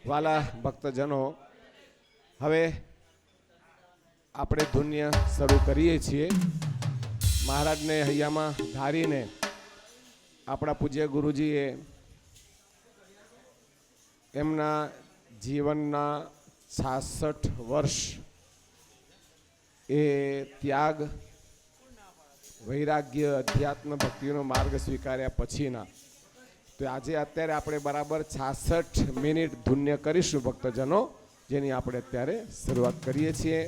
વાલા ભક્તજનો, હવે આપણે ધુન્ય શરૂ કરીએ છીએ. મહારાજને હૈયામાં ધારીને આપણા પૂજ્ય ગુરુજીએ એમના જીવનના 66 વર્ષ એ ત્યાગ, વૈરાગ્ય, અધ્યાત્મ ભક્તિનો માર્ગ સ્વીકાર્યા પછીના, તો આજે અત્યારે આપણે બરાબર 66 મિનિટ ધુન્ય કરીશું ભક્તજનો, જેની આપણે અત્યારે શરૂઆત કરીએ છીએ.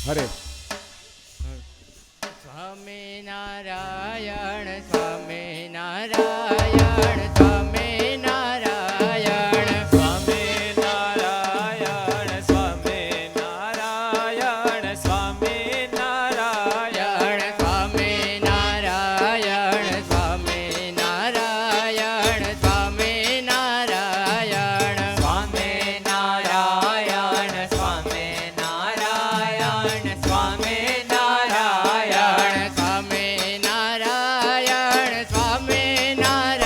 હરે સ્વામિનારાયણ સ્વામિનારાયણ સ્વામિનારાયણ સ્વામિનારાયણ સ્વામિનારાયણ સ્વામિનારાયણ સ્વામિનારાયણ સ્વામિનારાયણ સ્વામિનારાયણ સ્વામિનારાયણ સ્વામિનારાયણ સ્વામિનારાયણ સ્વામિનારાયણ સ્વામિનારાયણ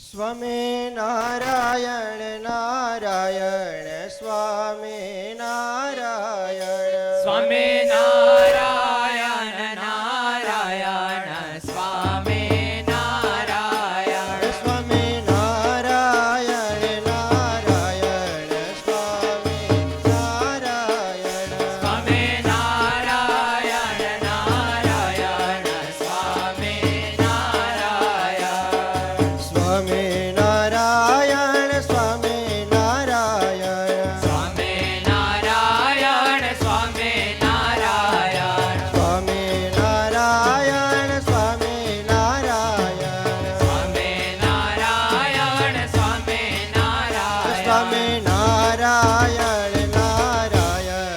સ્વામી નારાયણ નારાયણ સ્વામી નારાયણ સ્વામી નારાયણ નારાયણ સ્વામી નારાયણ સ્વામી નારાયણ નારાયણ સ્વામી નારાયણ સ્વામી નારાયણ નારાયણ સ્વામી નારાયણ સ્વામી નારાયણ સ્વામી નારાયણ સ્વામી નારાયણ સ્વામી નારાયણ સ્વામી નારાયણ સ્વામી નારાયણ સ્વામી નારાયણ સ્વામી નારાયણ સ્વામી નારાયણ નારાયણ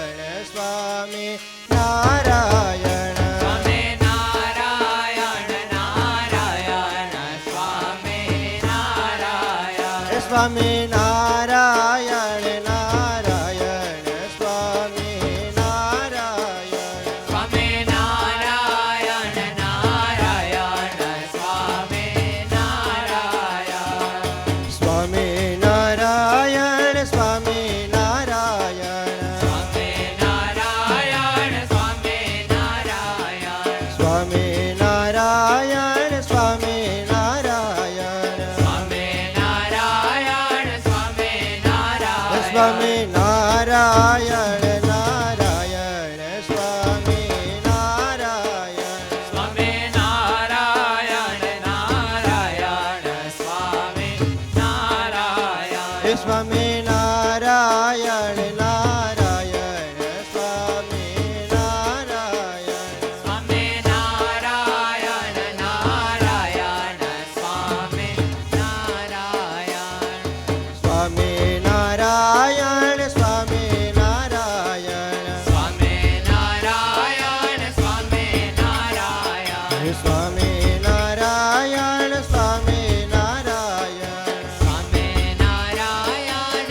સ્વામી નારાયણ સ્વામી નારાયણ નારાયણ સ્વામી નારાયણ સ્વામી નારાયણ નારાયણ સ્વામી નારાયણ સ્વામી નારાયણ નારાયણ સ્વામી નારાયણ સ્વામી નારાયણ સ્વામી નારાયણ સ્વામી નારાયણ સ્વામી નારાયણ સ્વામી નારાયણ સ્વામી નારાયણ સ્વામી નારાયણ સ્વામી નારાયણ સ્વામી નારાયણ નારાયણ સ્વામી નારાયણ સ્વામી નારાયણ નારાયણ સ્વામી નારાયણ સ્વામી નારાયણ નારાયણ સ્વામી નારાયણ સ્વામી નારાયણ નારાયણ સ્વામી નારાયણ સ્વામી નારાયણ સ્વામી નારાયણ સ્વામી નારાયણ સ્વામી નારાયણ સ્વામી નારાયણ સ્વામી નારાયણ સ્વામી નારાયણ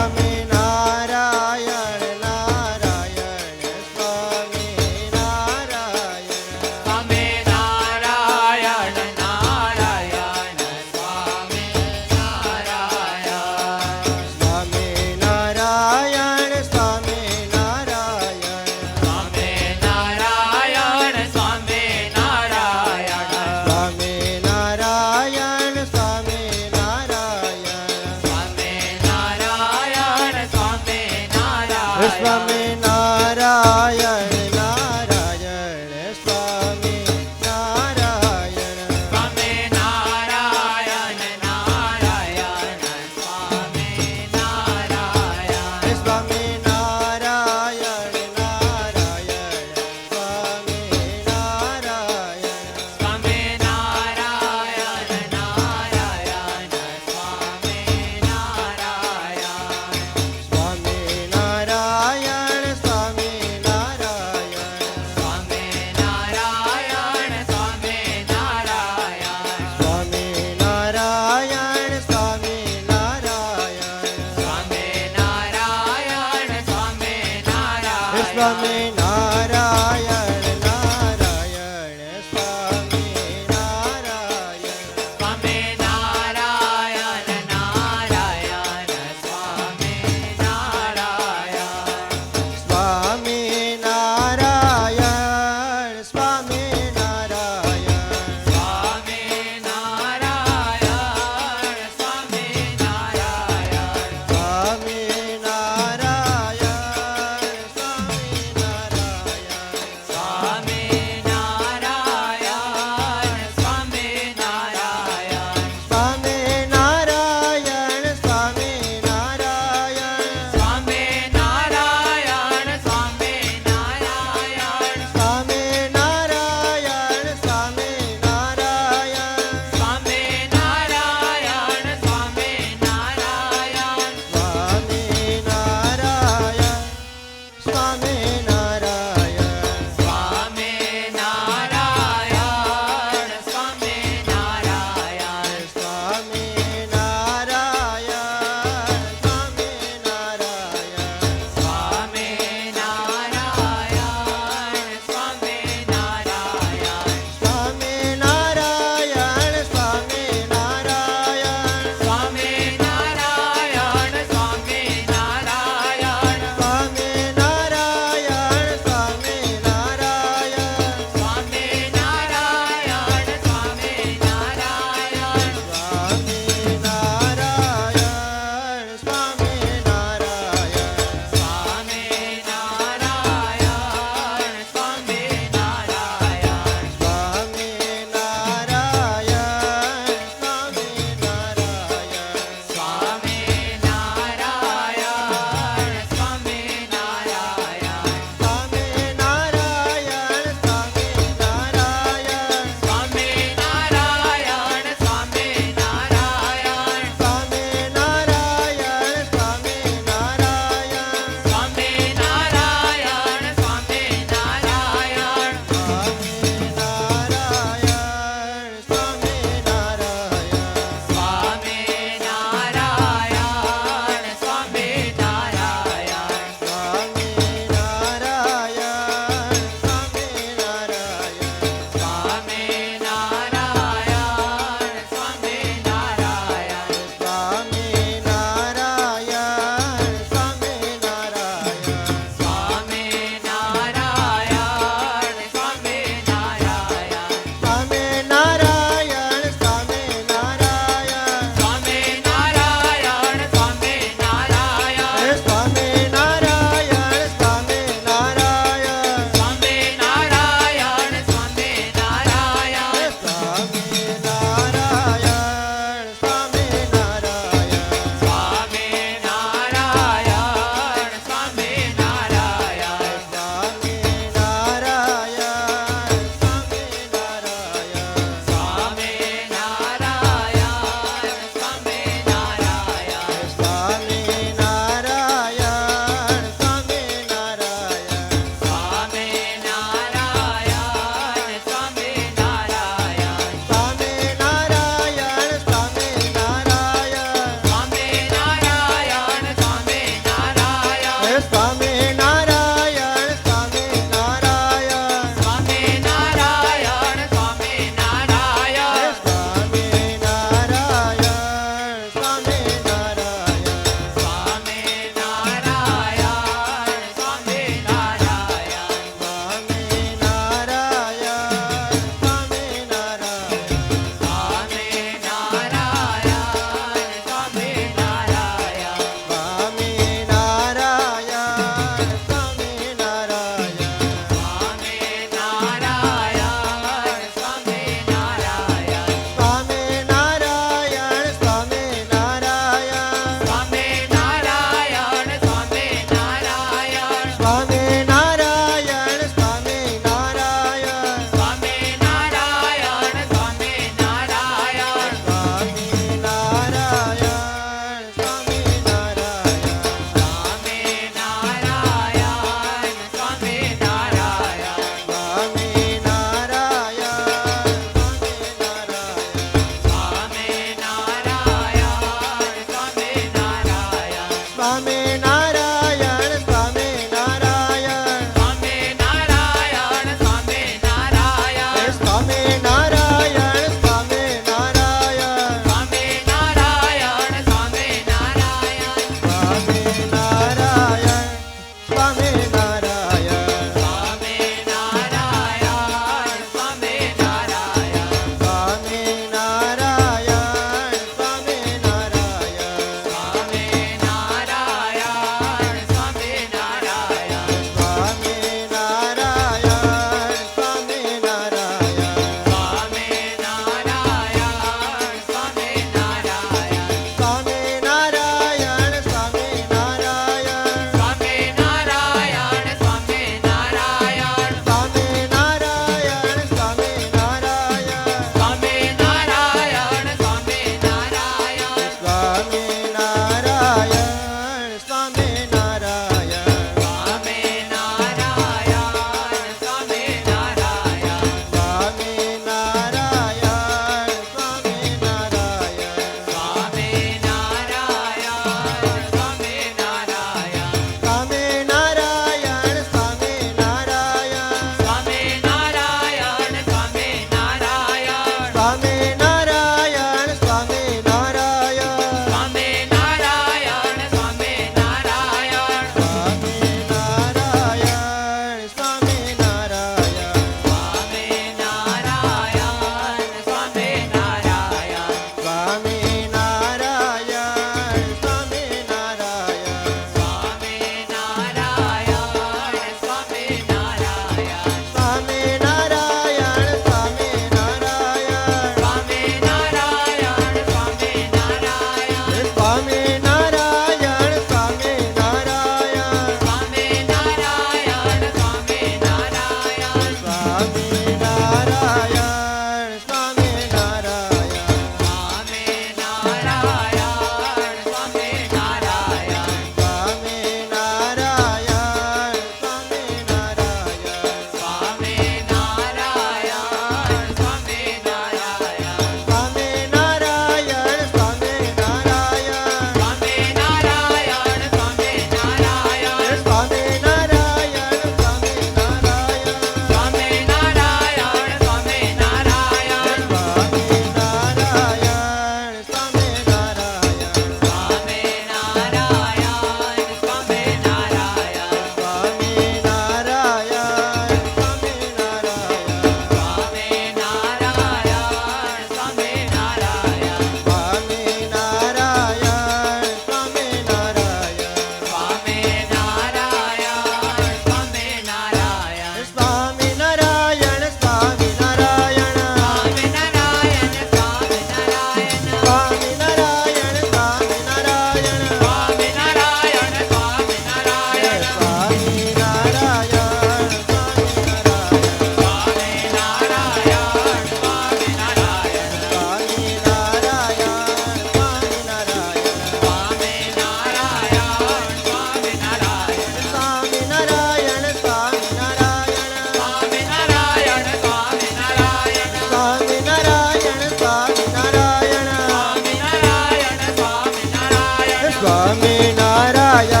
સ્વામિનારાયણ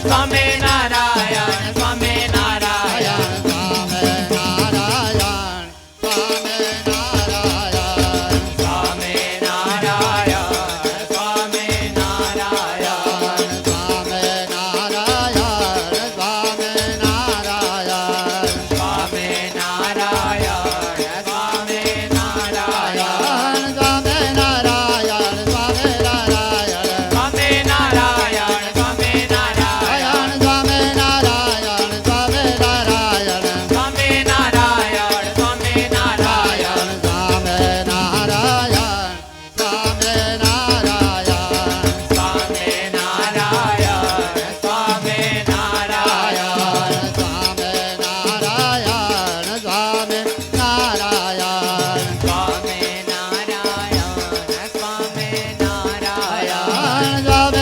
સ્વામી નારાયણ સ્વામી નારાયણ સ્વામી નારાયણ સ્વામી નારાયણ સ્વામી નારાયણ સ્વામી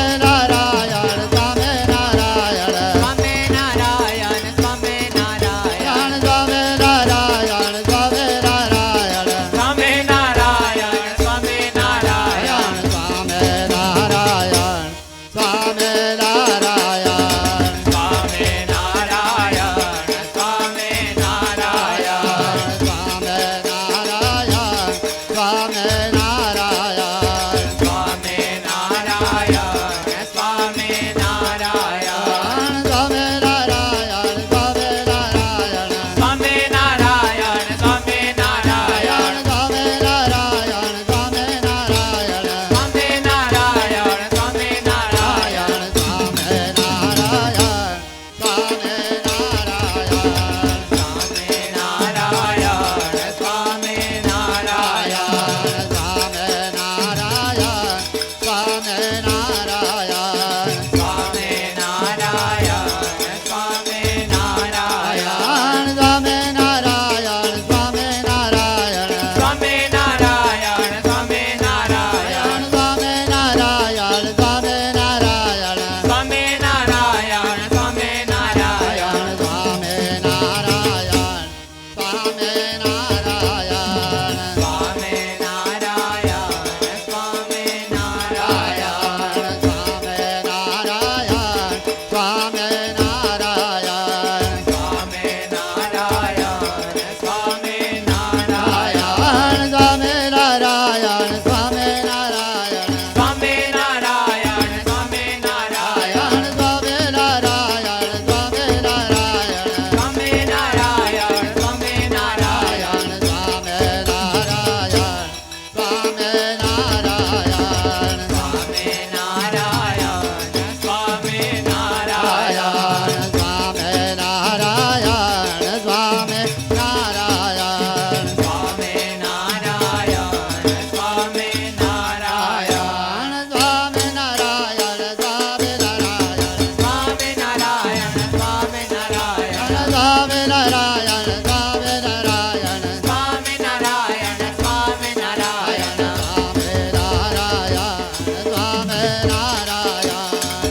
નારાયણ સ્વામી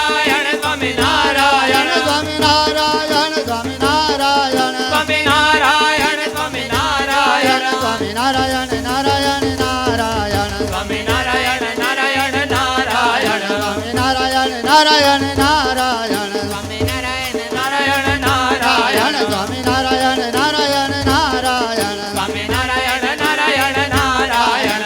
નારાયણ સ્વામી નારાયણ સ્વામી નારાયણ સ્વામી નારાયણ સ્વામી નારાયણ સ્વામી નારાયણ સ્વામી નારાયણ સ્વામી નારાયણ નારાયણ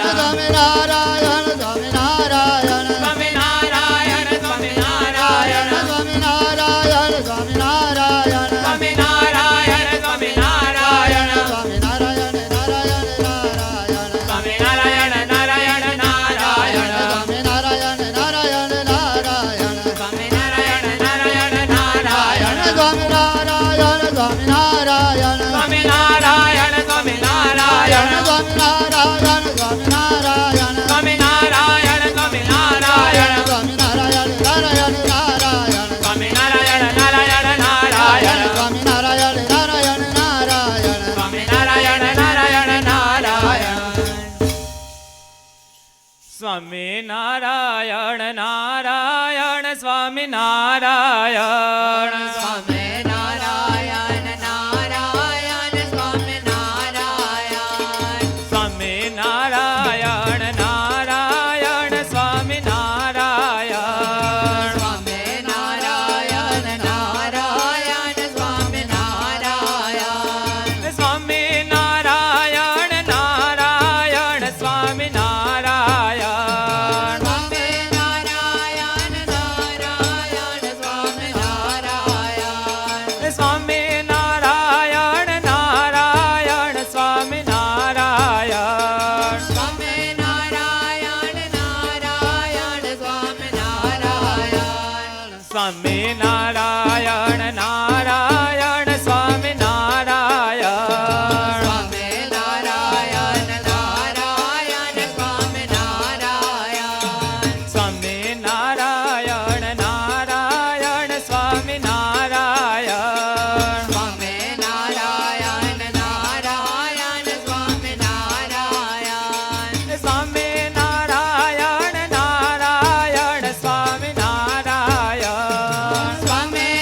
સ્વામી નારાયણ નારાયણ સ્વામી નારાયણ સ્વામી નારાયણ નારાયણ સ્વામી નારાયણ સ્વામી નારાયણ નારાયણ સ્વામી નારાયણ સ્વામી નારાયણ નારાયણ સ્વામી નારાયણ સ્વામી નારાયણ નારાયણ સ્વામી નારાયણ સ્વામી નારાયણ નારાયણ સ્વામી નારાયણ સ્વામી નારાયણ નારાયણ સ્વામી નારાયણ સ્વામી નારાયણ નારાયણ સ્વામી નારાયણ સ્વામી નારાયણ નારાયણ સ્વામી નારાયણ સ્વામી નારાયણ નારાયણ સ્વામી નારાયણ સ્વામી નારાયણ નારાયણ સ્વામી નારાયણ સ્વામી નારાયણ નારાયણ સ્વામી નારાયણ સ્વામી નારાયણ નારાયણ સ્વામી નારાયણ સ્વામી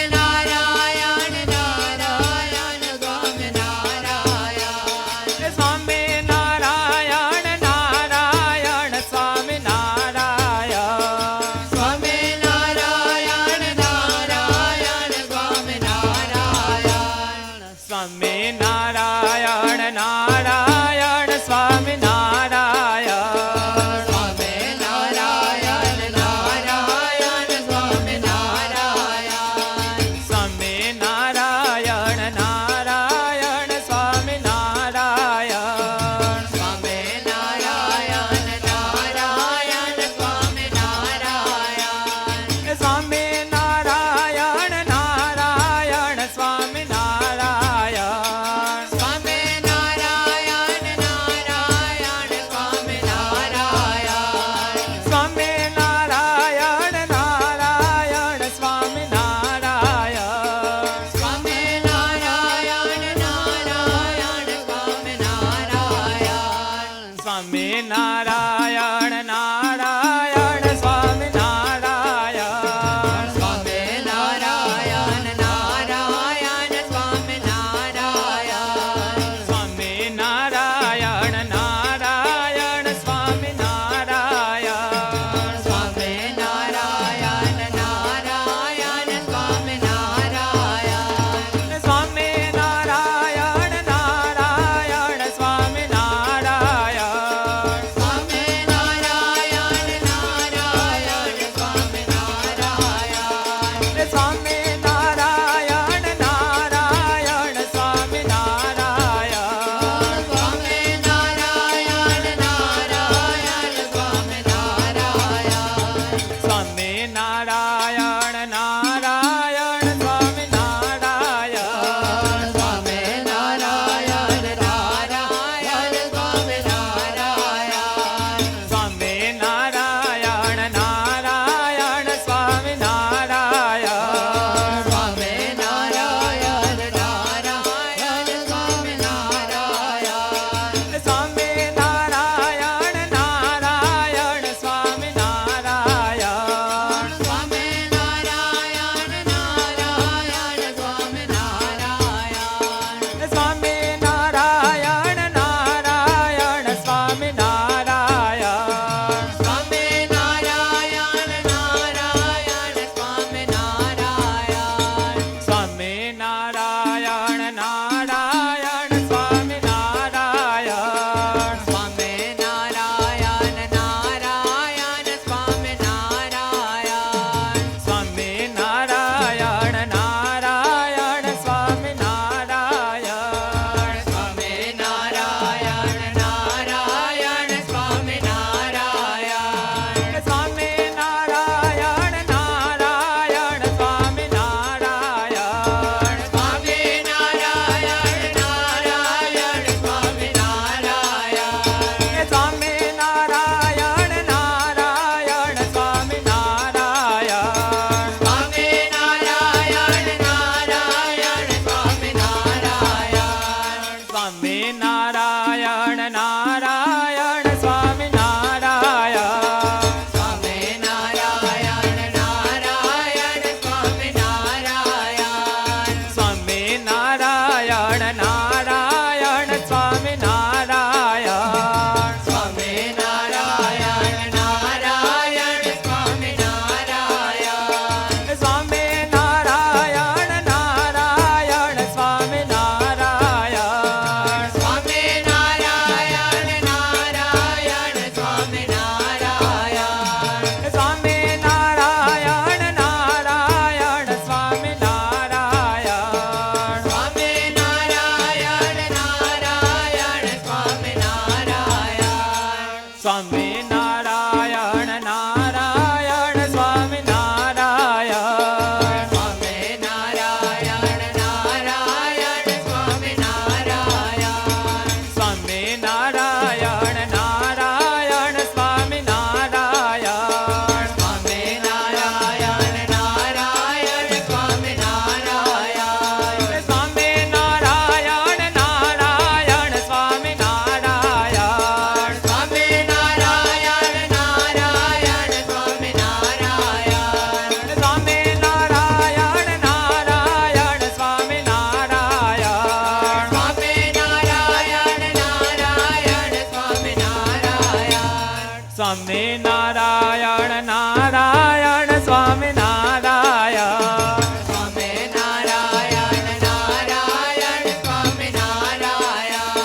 નારાયણ નારાયણ સ્વામી નારાયણ સ્વામે નારાયણ નારાયણ સ્વામે નારાયણ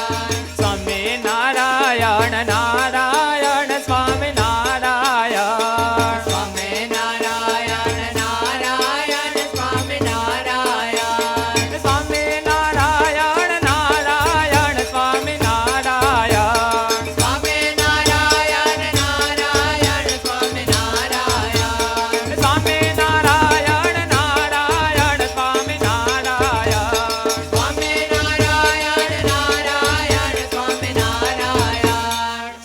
સ્વામી નારાયણ નારાયણ સ્વામી નારાયણ સ્વામે નારાયણ નારાયણ સ્વામે નારાયણ સ્વામી નારાયણ નારાયણ સ્વામી નારાયણ સ્વામે નારાયણ નારાયણ સ્વામે નારાયણ સ્વામી નારાયણ નારાયણ સ્વામી નારાયણ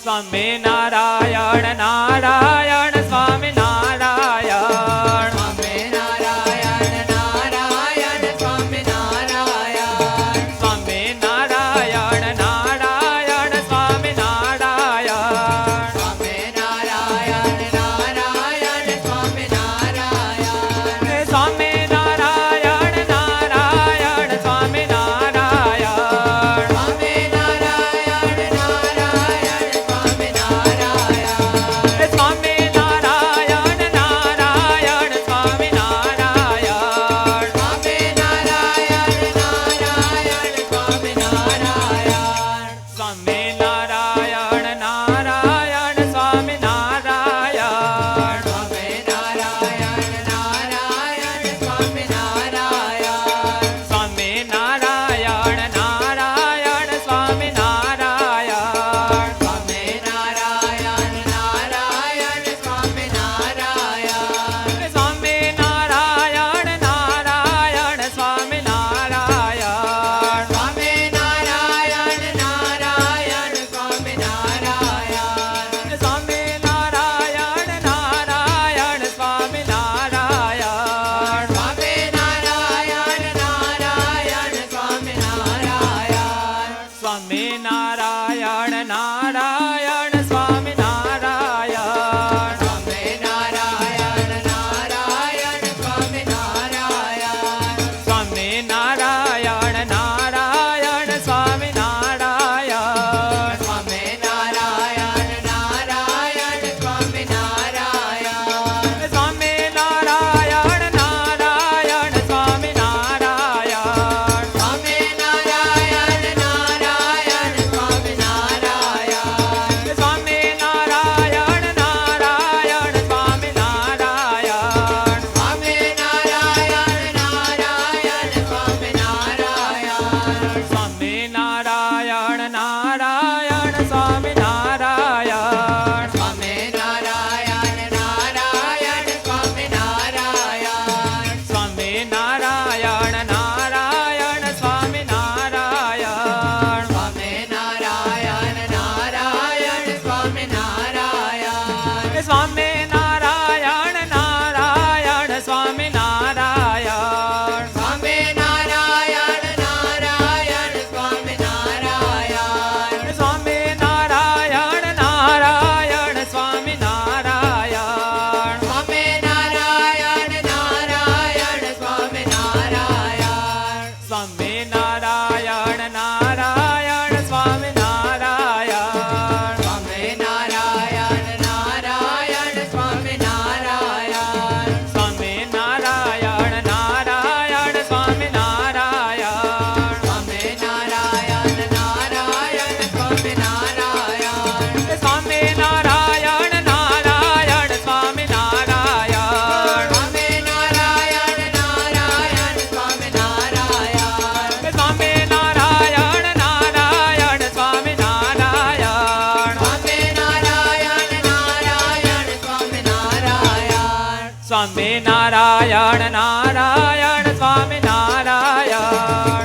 સ્વામે નારાયણ નારાયણ સ્વામે નારાયણ સ્વામી નારાયણ નારાયણ સ્વામી નારાયણ સ્વામે નારાયણ નારાયણ સ્વામે નારાયણ સ્વામી નારાયણ નારાયણ સ્વામી નારાયણ સ્વામે નારાયણ નારાયણ સ્વામે નારાયણ સ્વામી નારાયણ નારાયણ સ્વામી નારાયણ સ્વામે નારાયણ નારાયણ સ્વામે નારાયણ સ્વામી નારાયણ નારાયણ સ્વામી નારાયણ સ્વામે નારાયણ નારાયણ સ્વામે નારાયણ સ્વામી નારાયણ નારાયણ સ્વામી નારાયણ સ્વામે નારાયણ નારાયણ સ્વામે નારાયણ સ્વામી નારાયણ નારાયણ સ્વામી નારાયણ સ્વામે નારાયણ નારાયણ સ્વામે નારાયણ સ્વામી નારાયણ નારાયણ સ્વામી નારાયણ સ્વામે નારાયણ નારાયણ સ્વામે નારાયણ સ્વામી નારાયણ નારાયણ સ્વામી નારાયણ સ્વામે નારાયણ નારાયણ સ્વામે નારાયણ સ્વામી નારાયણ નારાયણ સ્વામી નારાયણ સ્વામે નારાયણ નારાયણ સ્વામે નારાયણ સ્વામી નારાયણ નારાયણ સ્વામી નારાયણ સ્વામે નારાયણ નારાયણ સ્વામે નારાયણ સ્વામી નારાયણ નારાયણ સ્વામી નારાયણ સ્વામે નારાયણ નારાયણ સ્વામે નારાયણ સ્વામી નારાયણ નારાયણ સ્વામી નારાયણ સ્વામે નારાયણ નારાયણ સ્વામે નારાયણ સ્વામી નારાયણ નારાયણ સ્વામી નારાયણ સ્વામે નારાયણ નારાયણ સ્વામે નારાયણ સ્વામી નારાયણ નારાયણ સ્વામી નારાયણ સ્વામે નારાયણ નારાયણ સ્વામે નારાયણ સ્વામી નારાયણ નારાયણ સ્વામી નારાયણ સ્વામે નારાયણ નારાયણ સ્વામે નારાયણ સ્વામી નારાયણ નારાયણ સ્વામી નારાયણ સ્વામે નારાયણ નારાયણ સ્વામે નારાયણ સ્વામી નારાયણ નારાયણ સ્વામી નારાયણ સ્વામે નારાયણ નારાયણ સ્વામે નારાયણ સ્વામી નારાયણ નારાયણ સ્વામી નારાયણ સ્વામે નારાયણ નારાયણ સ્વામે નારાયણ સ્વામી નારાયણ નારાયણ સ્વામી નારાયણ સ્વામે નારાયણ નારાયણ સ્વામે નારાયણ સ્વામી નારાયણ નારાયણ સ્વામી નારાયણ સ્વામે નારાયણ નારાયણ સ્વામે નારાયણ સ્વામી નારાયણ નારાયણ સ્વામી નારાયણ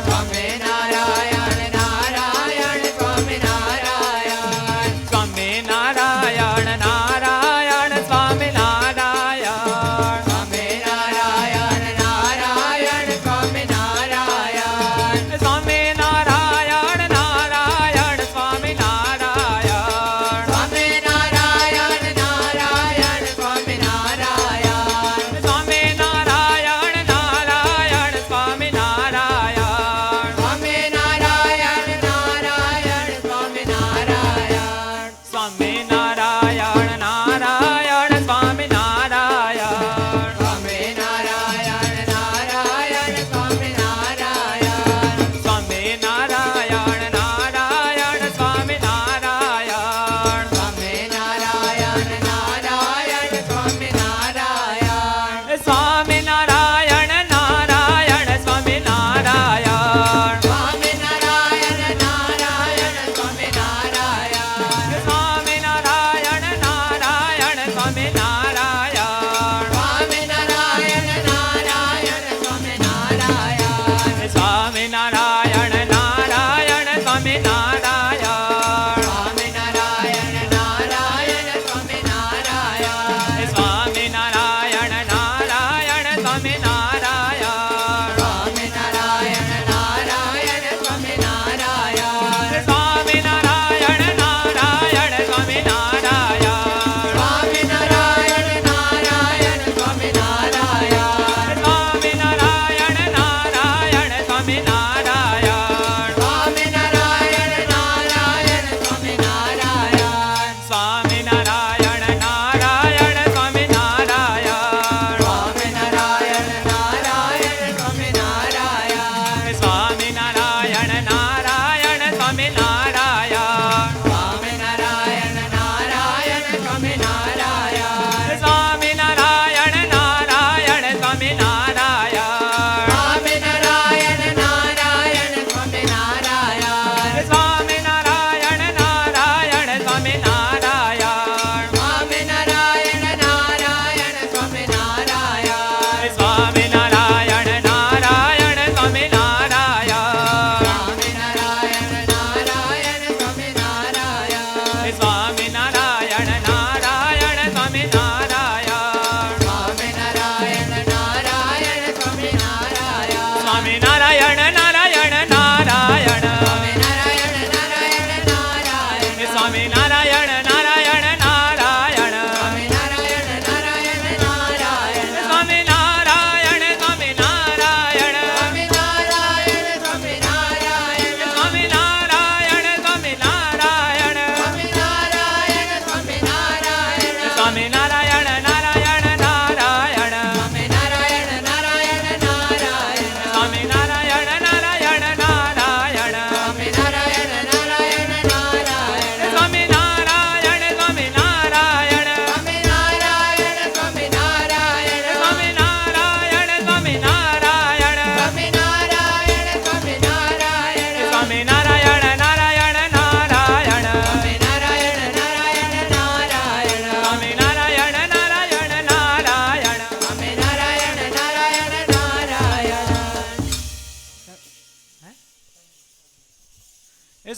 સ્વામે નારાયણ નારાયણ સ્વામે નારાયણ સ્વામી નારાયણ નારાયણ સ્વામી નારાયણ સ્વામે નારાયણ નારાયણ સ્વામે નારાયણ સ્વામી નારાયણ નારાયણ સ્વામી નારાયણ સ્વામે નારાયણ નારાયણ સ્વામે નારાયણ સ્વામી નારાયણ નારાયણ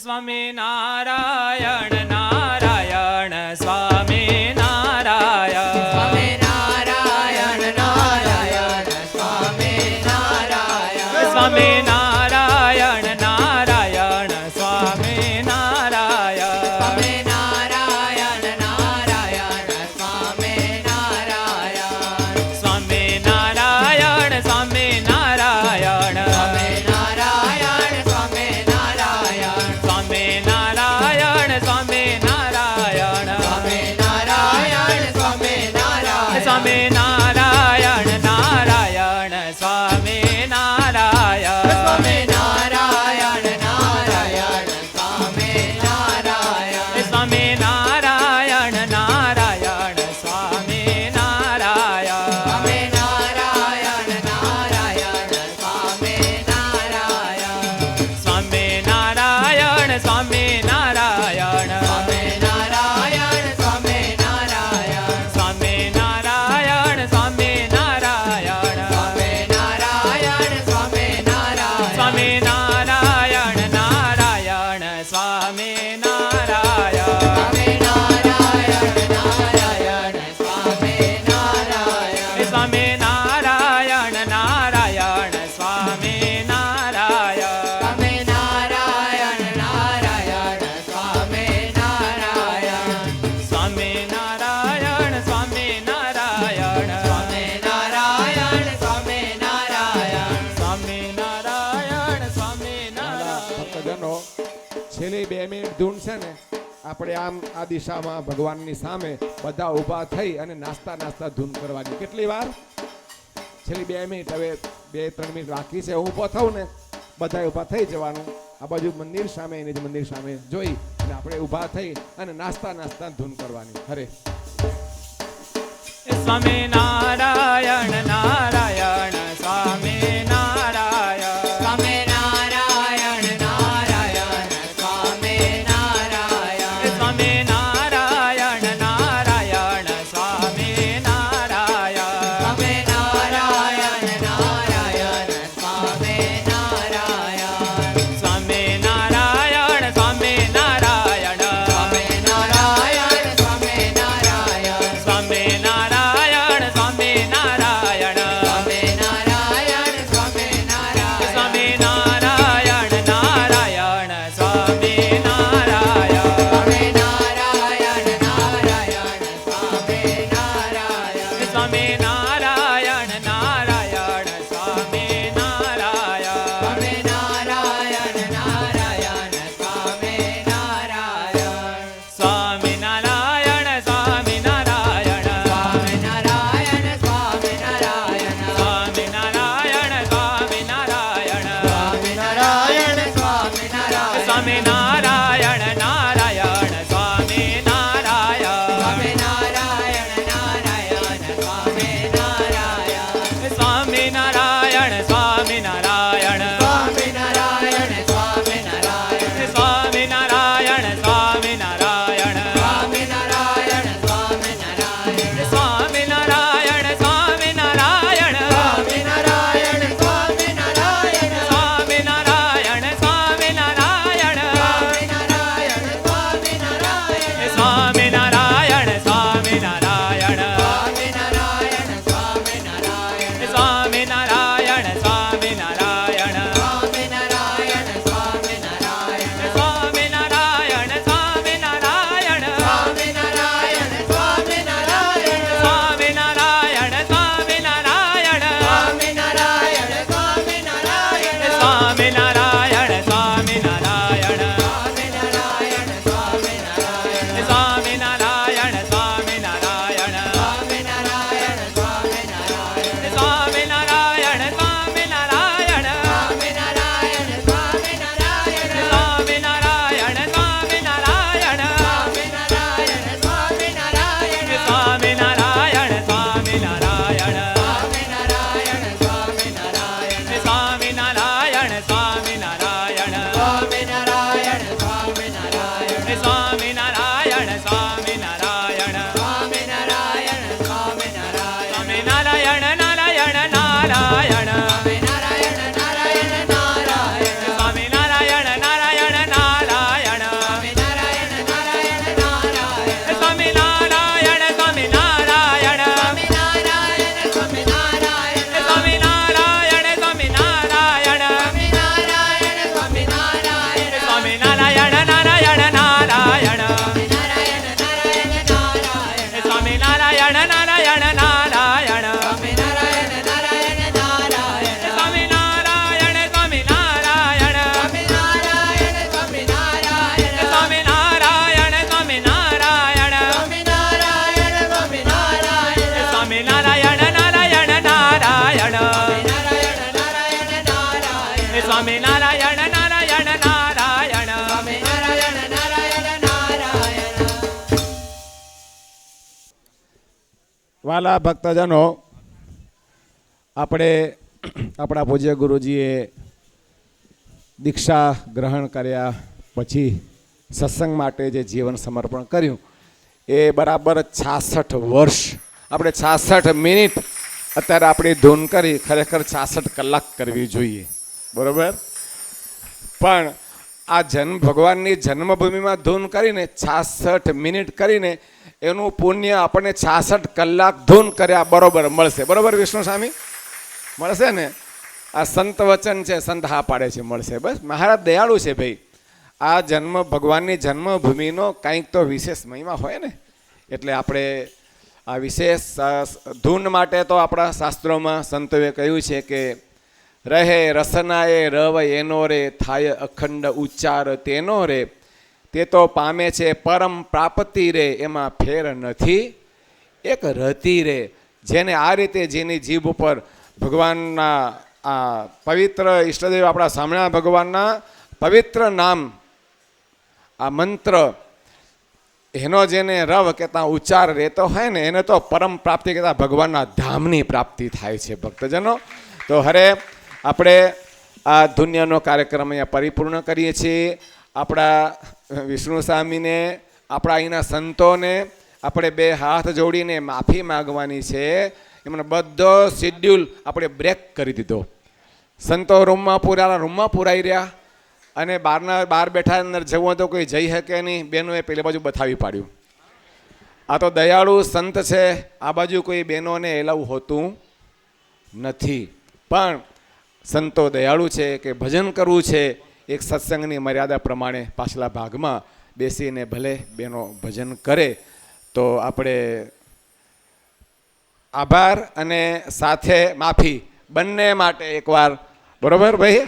સ્વામી નારાયણ નારાયણ સ્વામી નારાયણ સ્વામી નારાયણ નારાયણ સ્વામી નારાયણ સ્વામી નારાયણ નારાયણ સ્વામી નારાયણ સ્વામી નારાયણ નારાયણ સ્વામી નારાયણ સ્વામી નારાયણ સ્વામી નારાયણ સ્વામી નારાયણ સ્વામી નારાયણ સ્વામી નારાયણ સ્વામી નારાયણ સ્વામી નારાયણ સ્વામી નારાયણ સ્વામી નારાયણ નારાયણ સ્વામી નારાયણ સ્વામી નારાયણ નારાયણ સ્વામી નારાયણ સ્વામી નારાયણ નારાયણ સ્વામી નારાયણ સ્વામી નારાયણ નારાયણ સ્વામી નારાયણ સ્વામી નારાયણ સ્વામી નારાયણ સ્વામી નારાયણ સ્વામી નારાયણ સ્વામી નારાયણ સ્વામી નારાયણ સ્વામી નારાયણ સ્વામી નારાયણ સ્વામી નારાયણ નારાયણ સ્વામી નારાયણ સ્વામી નારાયણ નારાયણ સ્વામી નારાયણ સ્વામી નારાયણ નારાયણ સ્વામી નારાયણ સ્વામી નારાયણ નારાયણ સ્વામી નારાયણ સ્વામી નારાયણ સ્વામી નારાયણ સ્વામી નારાયણ સ્વામી નારાયણ સ્વામી નારાયણ સ્વામી નારાયણ ભક્તજનો છેલ્લી 2 મિનિટ ધૂન છે ને આપણે આમ આ દિશામાં ભગવાનની સામે બધા ઊભા થઈ અને નાસ્તા નાસ્તા ધૂન કરવાની. કેટલી વાર? છેલ્લી 2 મિનિટ. હવે 2-3 મિનિટ બાકી છે. હું ઊભો થાઉં ને બધા ઊભા થઈ જવાનું. આ બાજુ મંદિર સામે એને જ મંદિર સામે જોઈ અને આપણે ઊભા થઈ અને નાસ્તા નાસ્તા ધૂન કરવાની. હરે સ્વામી નારાયણ નારાયણ સ્વામી નારાયણ સ્વામી નારાયણ નારાયણ સ્વામી નારાયણ સ્વામી નારાયણ નારાયણ સ્વામી નારાયણ સ્વામી નારાયણ નારાયણ સ્વામી નારાયણ સ્વામી નારાયણ સ્વામી નારાયણ સ્વામી નારાયણ સ્વામી નારાયણ સ્વામી નારાયણ વાલા ભક્તજનો, આપણે આપણા પૂજ્ય ગુરુજીએ દીક્ષા ગ્રહણ કર્યા પછી સત્સંગ માટે જે જીવન સમર્પણ કર્યું એ બરાબર 66 વર્ષ, આપણે 66 મિનિટ અત્યારે આપણી ધૂન કરી, ખરેખર 66 કલાક કરવી જોઈએ, બરાબર. પણ આ ભગવાનની જન્મભૂમિમાં ધૂન કરીને 66 મિનિટ કરીને એનું પુણ્ય આપણને 66 કલાક ધૂન કર્યા બરોબર મળશે, બરોબર વિષ્ણુ સ્વામી? મળશે ને? આ સંત વચન છે, સંત હા પાડે છે, મળશે. બસ મહારાજ દયાળુ છે ભાઈ. આ ભગવાનની જન્મભૂમિનો કંઈક તો વિશેષ મહિમા હોય ને, એટલે આપણે આ વિશેષ ધૂન માટે તો આપણા શાસ્ત્રોમાં સંતોએ કહ્યું છે કે રહે રસનાએ રવ એનો રે, થાય અખંડ ઉચ્ચાર તેનો રે, તે તો પામે છે પરમ પ્રાપ્તિ રે, એમાં ફેર નથી એક રતી રે. જેને આ રીતે જેની જીભ ઉપર ભગવાનના આ પવિત્ર ઈષ્ટદેવ આપણા સ્વામિનારાયણ ભગવાનના પવિત્ર નામ, આ મંત્ર, એનો જેને રવ કહેતા ઉચ્ચાર રહેતો હોય ને, એને તો પરમ પ્રાપ્તિ કહેતા ભગવાનના ધામની પ્રાપ્તિ થાય છે ભક્તજનો. તો હરે આપણે આ ધુન્યનો કાર્યક્રમ અહીંયા પરિપૂર્ણ કરીએ છીએ. આપણા વિષ્ણુ સ્વામીને, આપણા અહીંના સંતોને આપણે બે હાથ જોડીને માફી માગવાની છે. એમને બધો શેડ્યુલ આપણે બ્રેક કરી દીધો. સંતો રૂમમાં પુરાઈ રહ્યા અને બહાર બેઠા અંદર જવું તો કોઈ જઈ શકે નહીં. બહેનોએ પેલી બાજુ બતાવી પાડ્યું. આ તો દયાળુ સંત છે, આ બાજુ કોઈ બહેનોને એલાવું હોતું નથી. પણ સંતો દયાળુ છે કે ભજન કરવું છે એક સત્સંગની મર્યાદા પ્રમાણે પાછલા ભાગમાં બેસીને ભલે બહેનો ભજન કરે. તો આપણે આભાર અને સાથે માફી બંને માટે એકવાર, બરોબર ભાઈ?